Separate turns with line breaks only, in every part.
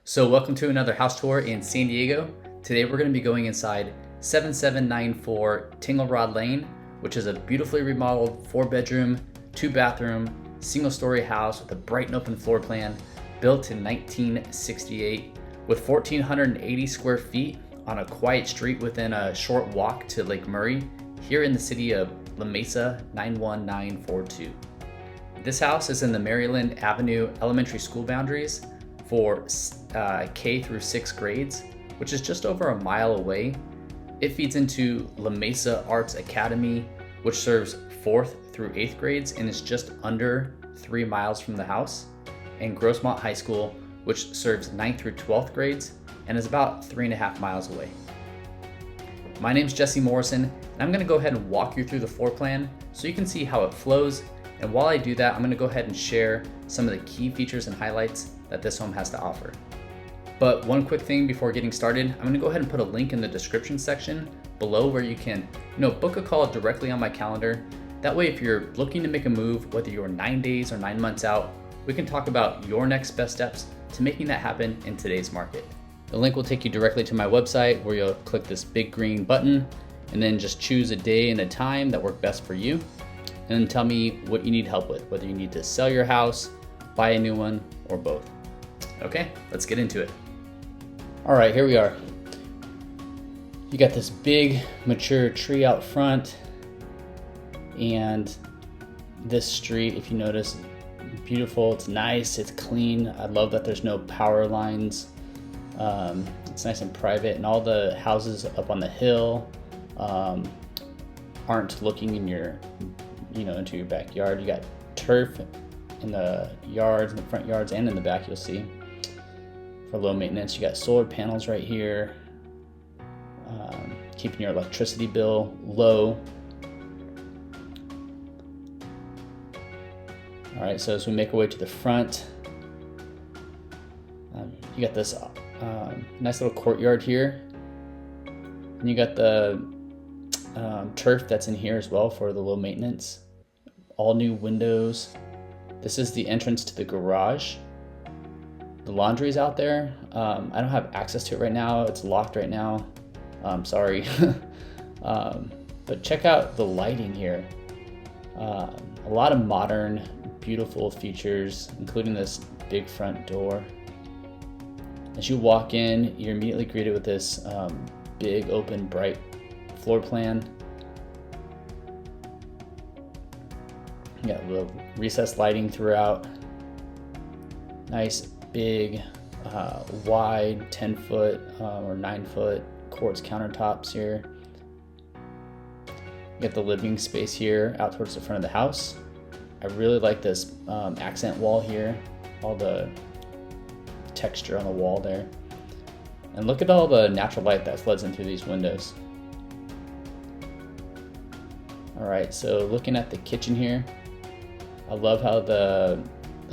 So welcome to another house tour in San Diego. Today we're going to be going inside 7794 Tanglerod Lane, which is a beautifully remodeled 4-bedroom, 2-bathroom, single-story house with a bright and open floor plan, built in 1968 with 1,480 square feet on a quiet street within a short walk to Lake Murray, here in the city of Mesa 91942. This house is in the Maryland Avenue Elementary School boundaries for K through 6th grades, which is just over a mile away. It feeds into La Mesa Arts Academy, which serves 4th through 8th grades and is just under 3 miles from the house, and Grossmont High School, which serves 9th through 12th grades and is about 3.5 miles away. My name's Jesse Morrison, and I'm gonna go ahead and walk you through the floor plan so you can see how it flows. And while I do that, I'm gonna go ahead and share some of the key features and highlights that this home has to offer. But one quick thing before getting started, I'm gonna go ahead and put a link in the description section below where you can book a call directly on my calendar. That way, if you're looking to make a move, whether you're 9 days or 9 months out, we can talk about your next best steps to making that happen in today's market. The link will take you directly to my website where you'll click this big green button and then just choose a day and a time that work best for you. And then tell me what you need help with, whether you need to sell your house, buy a new one, or both. Okay, let's get into it. All right, here we are. You got this big mature tree out front, and this street, if you notice, beautiful, it's nice, it's clean. I love that there's no power lines. It's nice and private, and all the houses up on the hill aren't looking in your into your backyard. You got turf in the yards, in the front yards, and in the back, you'll see, for low maintenance. You got solar panels right here, keeping your electricity bill low. All right, so as we make our way to the front, you got this nice little courtyard here, and you got the turf that's in here as well for the low maintenance. All new windows. This is the entrance to the garage. The laundry is out there. I don't have access to it right now. It's locked right now. Sorry. But check out the lighting here. A lot of modern, beautiful features, including this big front door. As you walk in, you're immediately greeted with this big, open, bright floor plan. You got little recessed lighting throughout. Nice, big, wide 10-foot or 9-foot quartz countertops here. You got the living space here out towards the front of the house. I really like this accent wall here, all the texture on the wall there. And look at all the natural light that floods in through these windows. All right, so looking at the kitchen here, I love how the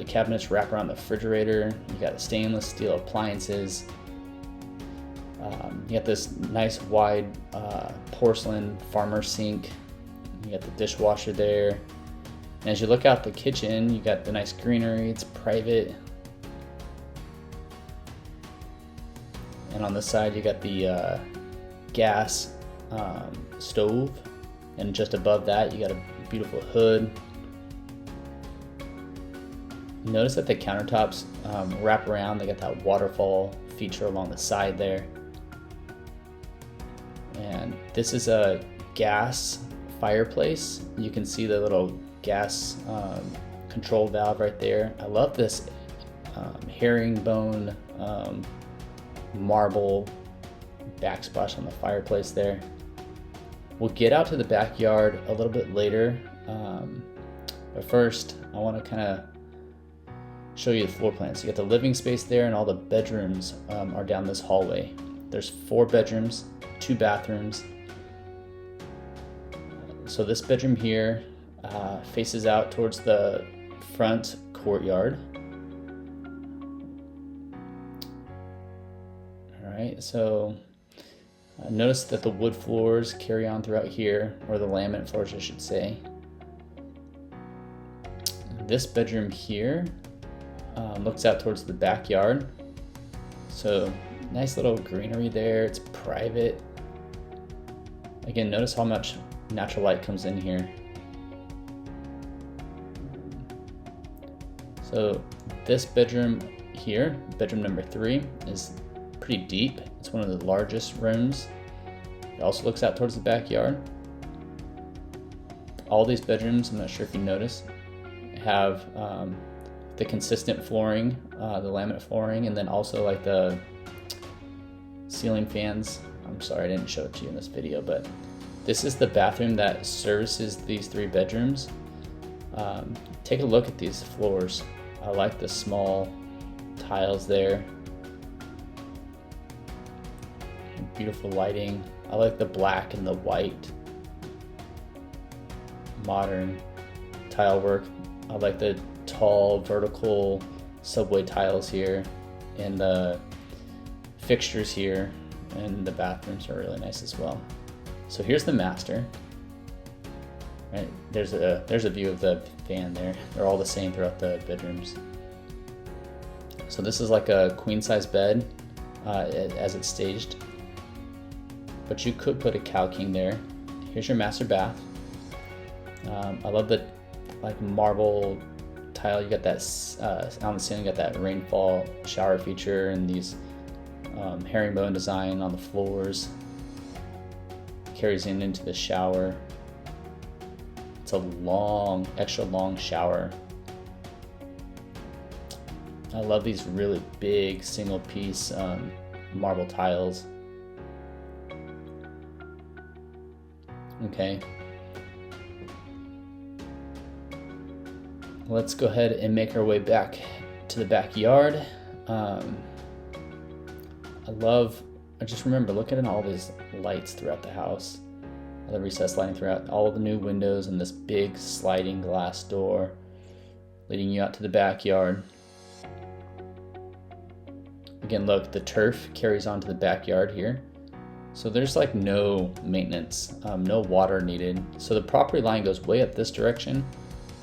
cabinets wrap around the refrigerator. You got stainless steel appliances. You got this nice wide porcelain farmer sink. You got the dishwasher there. And as you look out the kitchen, you got the nice greenery. It's private. And on the side, you got the gas stove. And just above that, you got a beautiful hood. Notice that the countertops wrap around. They got that waterfall feature along the side there. And this is a gas fireplace. You can see the little gas control valve right there. I love this herringbone marble backsplash on the fireplace there. We'll get out to the backyard a little bit later, but first I want to kind of show you the floor plan. So you got the living space there, and all the bedrooms are down this hallway. There's 4 bedrooms, 2 bathrooms. So this bedroom here faces out towards the front courtyard. All right, so notice that the wood floors carry on throughout here, or the laminate floors, I should say. This bedroom here looks out towards the backyard. So nice little greenery there. It's private. Again, notice how much natural light comes in here. So this bedroom here, bedroom number 3, is pretty deep. It's one of the largest rooms. It also looks out towards the backyard. All these bedrooms, I'm not sure if you noticed, have the consistent flooring, the laminate flooring, and then also like the ceiling fans. I'm sorry I didn't show it to you in this video, but this is the bathroom that services these 3 bedrooms. Take a look at these floors. I like the small tiles there. Beautiful lighting. I like the black and the white. Modern tile work. I like the tall vertical subway tiles here, and the fixtures here, and the bathrooms are really nice as well. So here's the master. Right, there's a view of the fan there. They're all the same throughout the bedrooms. So this is like a queen size bed as it's staged, but you could put a cow king there. Here's your master bath. I love the like marble tile. You got that on the ceiling. You got that rainfall shower feature and these herringbone design on the floors. Carries into the shower. It's a long, extra long shower. I love these really big single piece marble tiles. Okay. Let's go ahead and make our way back to the backyard. I just remember looking at all these lights throughout the house. The recessed lighting throughout, all the new windows, and this big sliding glass door leading you out to the backyard. Again, look, the turf carries on to the backyard here. So there's like no maintenance, no water needed. So the property line goes way up this direction.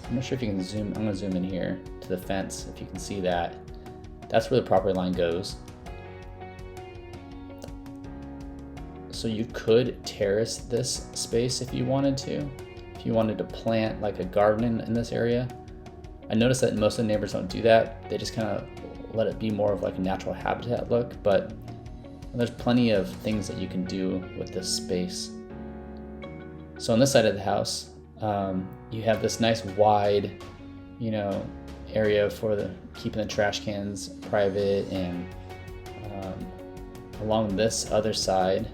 I'm not sure if you can zoom, I'm gonna zoom in here to the fence if you can see that. That's where the property line goes. So you could terrace this space if you wanted to. If you wanted to plant like a garden in this area. I noticed that most of the neighbors don't do that. They just kind of let it be more of like a natural habitat look, but there's plenty of things that you can do with this space. So on this side of the house, you have this nice wide, area for keeping the trash cans private, and along this other side,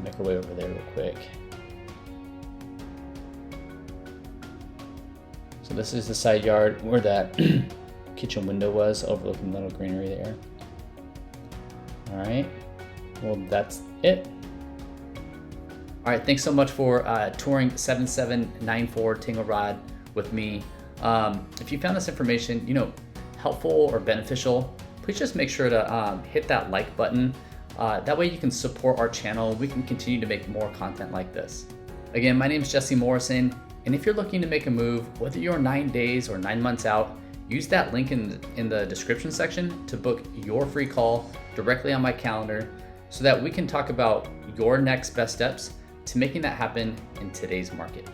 make our way over there real quick. So this is the side yard where that kitchen window was, overlooking the little greenery there. All right, well, that's it. All right, thanks so much for touring 7794 Tanglerod with me. If you found this information, helpful or beneficial, please just make sure to hit that like button. That way you can support our channel. We can continue to make more content like this. Again, my name is Jesse Morrison, and if you're looking to make a move, whether you're 9 days or 9 months out, use that link in the description section to book your free call directly on my calendar so that we can talk about your next best steps to making that happen in today's market.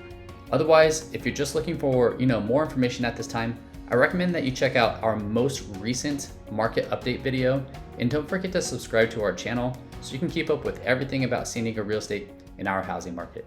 Otherwise, if you're just looking for more information at this time, I recommend that you check out our most recent market update video, and don't forget to subscribe to our channel so you can keep up with everything about San Diego real estate in our housing market.